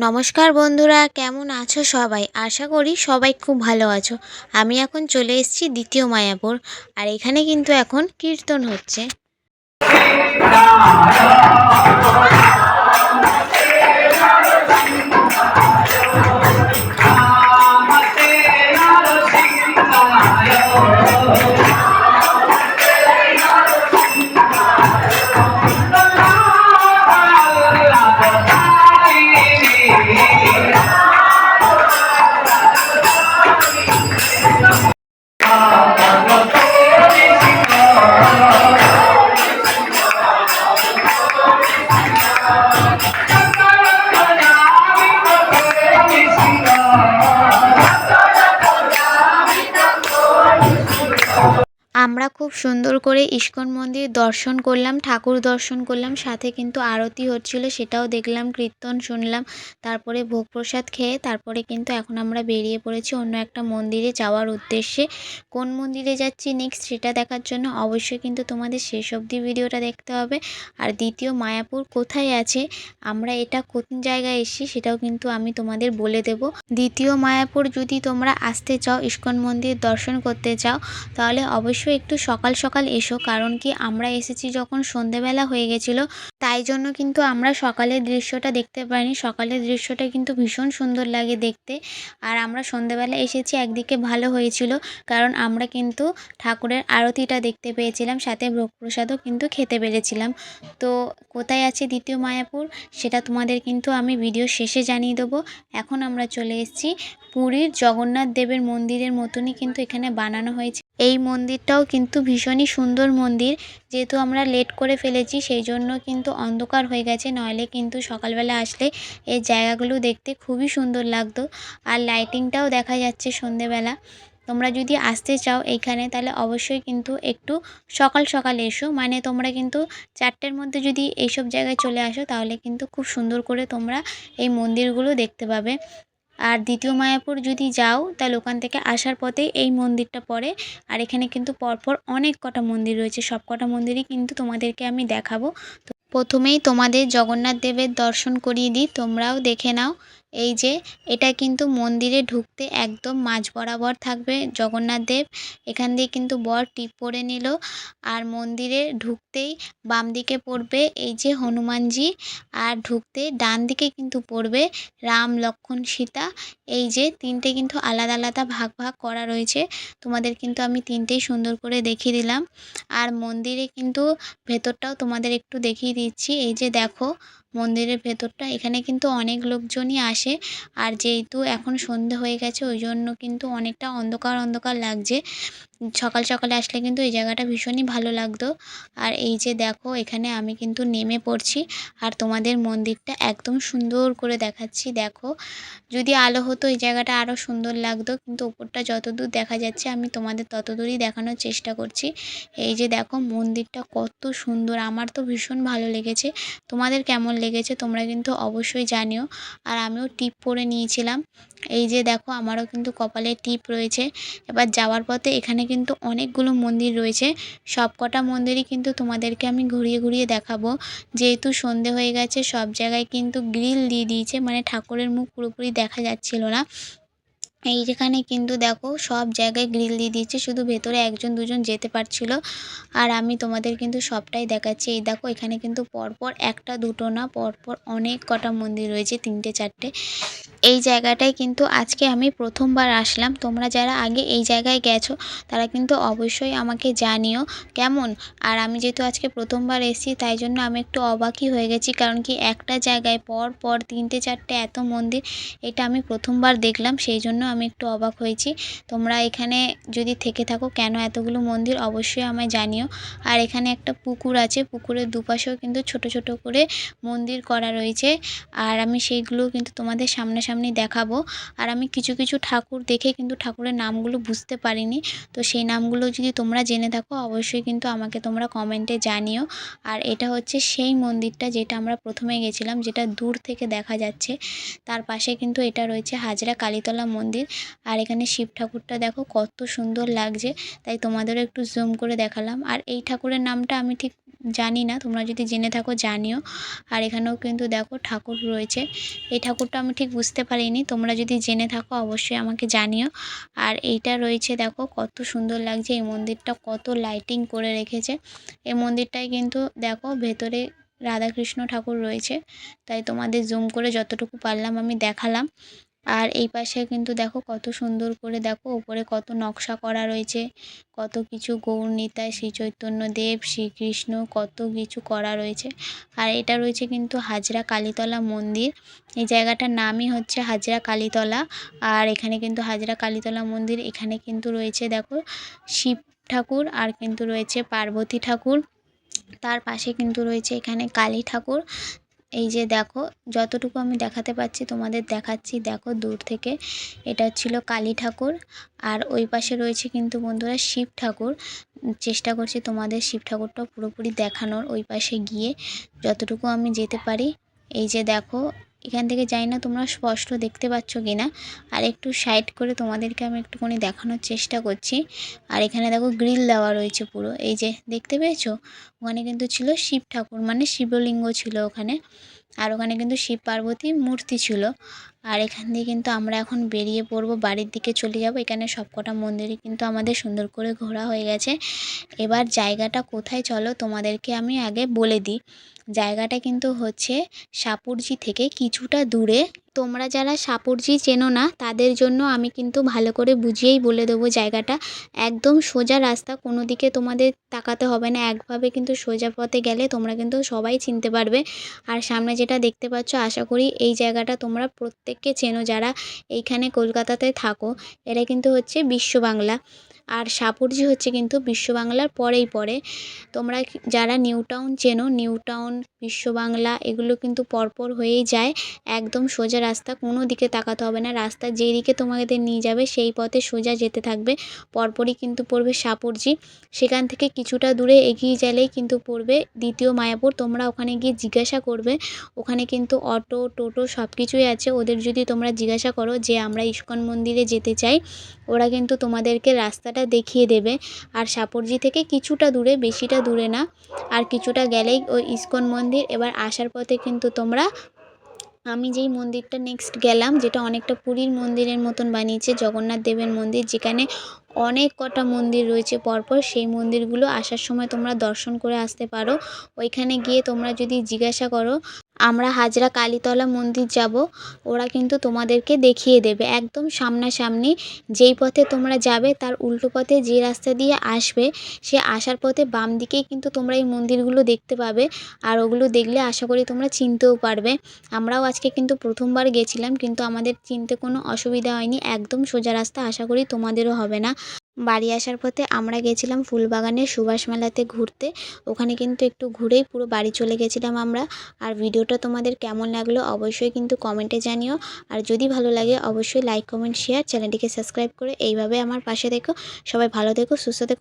নমস্কার বন্ধুরা, কেমন আছো সবাই? আশা করি সবাই খুব ভালো আছো। আমি এখন চলে এসেছি দ্বিতীয় মায়াপুর, আর এখানে কিন্তু এখন কীর্তন হচ্ছে। আমরা খুব সুন্দর করে ইস্কন মন্দির দর্শন করলাম, ঠাকুর দর্শন করলাম, সাথে কিন্তু আরতি হচ্ছিল সেটাও দেখলাম, কীর্তন শুনলাম। তারপরে ভোগ প্রসাদ খেয়ে তারপরে কিন্তু এখন আমরা বেরিয়ে পড়েছি অন্য একটা মন্দিরে যাওয়ার উদ্দেশ্যে। কোন মন্দিরে যাচ্ছি নেক্সট সেটা দেখার জন্য অবশ্যই কিন্তু তোমাদের শেষ অবধি ভিডিওটা দেখতে হবে। আর দ্বিতীয় মায়াপুর কোথায় আছে, আমরা এটা কোন জায়গায় এসেছি সেটাও কিন্তু আমি তোমাদের বলে দেব। দ্বিতীয় মায়াপুর যদি তোমরা আসতে চাও, ইস্কন মন্দির দর্শন করতে চাও, তাহলে অবশ্যই একটু সকাল সকাল এসো। কারণ কি, আমরা এসেছি যখন সন্ধেবেলা হয়ে গেছিলো, তাই জন্য কিন্তু আমরা সকালের দৃশ্যটা দেখতে পাইনি। সকালের দৃশ্যটা কিন্তু ভীষণ সুন্দর লাগে দেখতে। আর আমরা সন্ধেবেলা এসেছি, একদিকে ভালো হয়েছিল কারণ আমরা কিন্তু ঠাকুরের আরতিটা দেখতে পেয়েছিলাম, সাথে ভোগ প্রসাদও কিন্তু খেতে পেরেছিলাম। তো কোথায় আছে দ্বিতীয় মায়াপুর সেটা তোমাদের কিন্তু আমি ভিডিও শেষে জানিয়ে দেবো। এখন আমরা চলে এসেছি পুরীর জগন্নাথ দেবের মন্দিরের মতনই কিন্তু এখানে বানানো হয়েছে। এই মন্দিরটাও কিন্তু ভীষণই সুন্দর মন্দির। যেহেতু আমরা লেট করে ফেলেছি সেই জন্য কিন্তু অন্ধকার হয়ে গেছে, নইলে কিন্তু সকালবেলা আসলে এই জায়গাগুলো দেখতে খুবই সুন্দর লাগতো। আর লাইটিংটাও দেখা যাচ্ছে সন্ধেবেলা। তোমরা যদি আসতে চাও এইখানে, তাহলে অবশ্যই কিন্তু একটু সকাল সকাল এসো। মানে তোমরা কিন্তু 4টের মধ্যে যদি এইসব জায়গায় চলে আসো, তাহলে কিন্তু খুব সুন্দর করে তোমরা এই মন্দিরগুলো দেখতে পাবে। আর দ্বিতীয় মায়াপুর যদি যাও, তাহলে ওখান থেকে আসার পথেই এই মন্দিরটা পড়ে। আর এখানে কিন্তু পরপর অনেক কটা মন্দির রয়েছে, সব কটা মন্দিরই কিন্তু তোমাদেরকে আমি দেখাবো। তো প্রথমেই তোমাদের জগন্নাথ দেবের দর্শন করিয়ে দিই, তোমরাও দেখে নাও। এই যে এটা কিন্তু মন্দিরে ঢুকতে একদম মাঝ বরাবর থাকবে জগন্নাথ দেব। এখান দিয়ে কিন্তু বর টিপ পরে নিল। আর মন্দিরে ঢুকতেই বাম দিকে পড়বে এই যে হনুমানজি, আর ঢুকতে ডান দিকে কিন্তু পড়বে রাম, লক্ষ্মণ, সীতা। এই যে 3টে কিন্তু আলাদা আলাদা ভাগ ভাগ করা রয়েছে, তোমাদের কিন্তু আমি 3টেই সুন্দর করে দেখিয়ে দিলাম। আর মন্দিরে কিন্তু ভেতরটাও তোমাদের একটু দেখিয়ে দিচ্ছি। এই যে দেখো মন্দিরের ভেতরটা, এখানে কিন্তু অনেক লোকজনই আসে। আর যেহেতু এখন সন্ধে হয়ে গেছে, ওই জন্য কিন্তু অনেকটা অন্ধকার অন্ধকার লাগছে। সকাল সকালে আসলে কিন্তু এই জায়গাটা ভীষণই ভালো লাগতো। আর এই যে দেখো এখানে আমি কিন্তু নেমে পড়ছি আর তোমাদের মন্দিরটা একদম সুন্দর করে দেখাচ্ছি। দেখো যদি আলো হতো এই জায়গাটা আরও সুন্দর লাগতো, কিন্তু উপরটা যতদূর দেখা যাচ্ছে আমি তোমাদের ততদূরই দেখানোর চেষ্টা করছি। এই যে দেখো মন্দিরটা কত সুন্দর, আমার তো ভীষণ ভালো লেগেছে। তোমাদের কেমন লেগেছে তোমরা কিন্তু অবশ্যই জানিও। আর আমিও টিপ পরে নিয়েছিলাম। এই যে দেখো আমারও কিন্তু কপালে টিপ রয়েছে। এবার যাওয়ার পথে এখানে কিন্তু অনেকগুলো মন্দির রয়েছে, সব কটা মন্দিরই কিন্তু তোমাদেরকে আমি ঘুরিয়ে ঘুরিয়ে দেখাবো। যেহেতু সন্ধে হয়ে গেছে, সব জায়গায় কিন্তু গ্রিল দিয়ে দিয়েছে, মানে ঠাকুরের মুখ পুরোপুরি দেখা যাচ্ছিল না। এই যেখানে কিন্তু দেখো সব জায়গায় গ্রিল দিয়ে দিয়েছে, শুধু ভেতরে একজন দুজন যেতে পারছিল। আর আমি তোমাদের কিন্তু সবটাই দেখাচ্ছি। এই দেখো এখানে কিন্তু পরপর একটা দুটো না, পরপর অনেক কটা মন্দির রয়েছে, 3টে 4টে। এই জায়গাটায় কিন্তু আজকে আমি প্রথমবার আসলাম। তোমরা যারা আগে এই জায়গায় গেছো তারা কিন্তু অবশ্যই আমাকে জানিও কেমন। আর আমি যেহেতু আজকে প্রথমবার এসেছি তাই জন্য আমি একটু অবাকই হয়ে গেছি, কারণ কি একটা জায়গায় পর পর 3টে 4টে এত মন্দির, এটা আমি প্রথমবার দেখলাম, সেই জন্য আমি একটু অবাক হয়েছি। তোমরা এখানে যদি থেকে থাকো কেন এতগুলো মন্দির অবশ্যই আমায় জানিও। আর এখানে একটা পুকুর আছে, পুকুরের দুপাশেও কিন্তু ছোট ছোট করে মন্দির করা রয়েছে, আর আমি সেইগুলো কিন্তু তোমাদের সামনাসামনি দেখাবো। আর আমি কিছু কিছু ঠাকুর দেখে কিন্তু ঠাকুরের নামগুলো বুঝতে পারিনি, তো সেই নামগুলো যদি তোমরা জেনে থাকো অবশ্যই কিন্তু আমাকে তোমরা কমেন্টে জানিও। আর এটা হচ্ছে সেই মন্দিরটা যেটা আমরা প্রথমে গেছিলাম, যেটা দূর থেকে দেখা যাচ্ছে। তার পাশে কিন্তু এটা রয়েছে হাজরা কালীতলা মন্দির। আর এখানে শিব ঠাকুরটা দেখো কত সুন্দর লাগছে, তাই তোমাদেরও একটু জুম করে দেখালাম। আর এই ঠাকুরের নামটা আমি ঠিক জানি না, তোমরা যদি জেনে থাকো জানিও। আর এখানেও কিন্তু দেখো ঠাকুর রয়েছে, এই ঠাকুরটা আমি ঠিক বুঝতে পারিনি, তোমরা যদি জেনে থাকো অবশ্যই আমাকে জানিও। আর এইটা রয়েছে দেখো কত সুন্দর লাগছে, এই মন্দিরটা কত লাইটিং করে রেখেছে। এই মন্দিরটায় কিন্তু দেখো ভেতরে রাধাকৃষ্ণ ঠাকুর রয়েছে, তাই তোমাদের জুম করে যতটুকু পারলাম আমি দেখালাম। আর এই পাশে কিন্তু দেখো কত সুন্দর করে দেখো উপরে কত নকশা করা রয়েছে, কত কিছু গৌর নিতাই, শ্রী চৈতন্য দেব, শ্রীকৃষ্ণ, কত কিছু করা রয়েছে। আর এটা রয়েছে কিন্তু হাজরা কালীতলা মন্দির, এই জায়গাটার নামই হচ্ছে হাজরা কালীতলা। আর এখানে কিন্তু হাজরা কালীতলা মন্দির, এখানে কিন্তু রয়েছে দেখো শিব ঠাকুর আর কিন্তু রয়েছে পার্বতী ঠাকুর, তার পাশে কিন্তু রয়েছে এখানে কালী ঠাকুর। এই যে দেখো যতটুকু আমি দেখাতে পাচ্ছি তোমাদের দেখাচ্ছি, দেখো দূর থেকে এটা ছিল কালী ঠাকুর। আর ওই পাশে রয়েছে কিন্তু বন্ধুরা শিব ঠাকুর। চেষ্টা করছি তোমাদের শিব ঠাকুরটা পুরোপুরি দেখানোর, ওই পাশে গিয়ে যতটুকু আমি যেতে পারি। এই যে দেখো এখান থেকে জানি না তোমরা স্পষ্ট দেখতে পাচ্ছ কিনা, আর একটু সাইড করে তোমাদেরকে আমি একটুখানি দেখানোর চেষ্টা করছি। আর এখানে দেখো গ্রিল দেওয়া রয়েছে পুরো, এই যে দেখতে পেয়েছো, ওখানে কিন্তু ছিল শিব ঠাকুর, মানে শিবলিঙ্গ ছিল ওখানে। আর ওখানে কিন্তু শিব পার্বতী মূর্তি ছিল। আর এখান দিয়ে কিন্তু আমরা এখন বেরিয়ে পড়বো, বাড়ির দিকে চলে যাব। এখানে সবকটা মন্দিরই কিন্তু আমাদের সুন্দর করে ঘোরা হয়ে গেছে। এবার জায়গাটা কোথায় চলো তোমাদেরকে আমি আগে বলে দিই। জায়গাটা কিন্তু হচ্ছে সাপুরজি থেকে কিছুটা দূরে। তোমরা যারা সাপুরজি চেনো না তাদের জন্য আমি কিন্তু ভালো করে বুঝিয়েই বলে দেবো জায়গাটা। একদম সোজা রাস্তা, কোনো দিকে তোমাদের তাকাতে হবে না, একভাবে কিন্তু সোজা পথে গেলে তোমরা কিন্তু সবাই চিনতে পারবে। আর সামনে যেটা দেখতে পাচ্ছ আশা করি এই জায়গাটা তোমরা প্রত্যেককে চেনো যারা এইখানে কলকাতাতে থাকো। এটা কিন্তু হচ্ছে বিশ্ব বাংলা, আর সাপুরজি হচ্ছে কিন্তু বিশ্ব বাংলার পরেই পড়ে। তোমরা যারা নিউ টাউন চেনো, নিউ টাউন বিশ্ব বাংলা এগুলো কিন্তু পরপর হয়েই যায়। একদম সোজা রাস্তা, কোনো দিকে তাকাতে হবে না, রাস্তা যেই দিকে তোমাদের নিয়ে যাবে সেই পথে সোজা যেতে থাকবে, পরপরই কিন্তু পড়বে সাপুরজি। সেখান থেকে কিছুটা দূরে এগিয়ে গেলেই কিন্তু পড়বে দ্বিতীয় মায়াপুর। তোমরা ওখানে গিয়ে জিজ্ঞাসা করবে, ওখানে কিন্তু অটো টোটো সব কিছুই আছে। ওদের যদি তোমরা জিজ্ঞাসা করো যে আমরা ইস্কন মন্দিরে যেতে চাই, ওরা কিন্তু তোমাদেরকে রাস্তাটা দেখিয়ে দেবে। আর সাপুরজি থেকে কিছুটা দূরে, বেশিটা দূরে না, আর কিছুটা গেলেই ওই ইস্কন মন্দির। এবার আসার পথে কিন্তু তোমরা, আমি যেই মন্দিরটা নেক্সট গেলাম, যেটা অনেকটা পুরীর মন্দিরের মতন বানিয়েছে, জগন্নাথ দেবের মন্দির, যেখানে অনেক কটা মন্দির রয়েছে পরপর, সেই মন্দিরগুলো আসার সময় তোমরা দর্শন করে আসতে পারো। ওইখানে গিয়ে তোমরা যদি জিজ্ঞাসা করো আমরা হাজরা কালীতলা মন্দির যাব, ওরা কিন্তু তোমাদেরকে দেখিয়ে দেবে একদম সামনাসামনি। যেই পথে তোমরা যাবে তার উল্টো পথে যে রাস্তা দিয়ে আসবে, সে আসার পথে বাম দিকেই কিন্তু তোমরা এই মন্দিরগুলো দেখতে পাবে। আর ওগুলো দেখলে আশা করি তোমরা চিনতেও পারবে। আমরাও আজকে কিন্তু প্রথমবার গেছিলাম, কিন্তু আমাদের চিনতে কোনো অসুবিধা হয়নি, একদম সোজা রাস্তা, আশা করি তোমাদেরও হবে না। বাড়ি আসার পথে আমরা গেছিলাম ফুলবাগানের সুভাষ মেলাতে ঘুরতে, ওখানে কিন্তু একটু ঘুরেই পুরো বাড়ি চলে গেছিলাম আমরা। আর ভিডিওটা তোমাদের কেমন লাগলো অবশ্যই কিন্তু কমেন্টে জানিও। আর যদি ভালো লাগে অবশ্যই লাইক কমেন্ট শেয়ার, চ্যানেলটিকে সাবস্ক্রাইব করে এইভাবে আমার পাশে থেকো। সবাই ভালো থেকো, সুস্থ থেকো।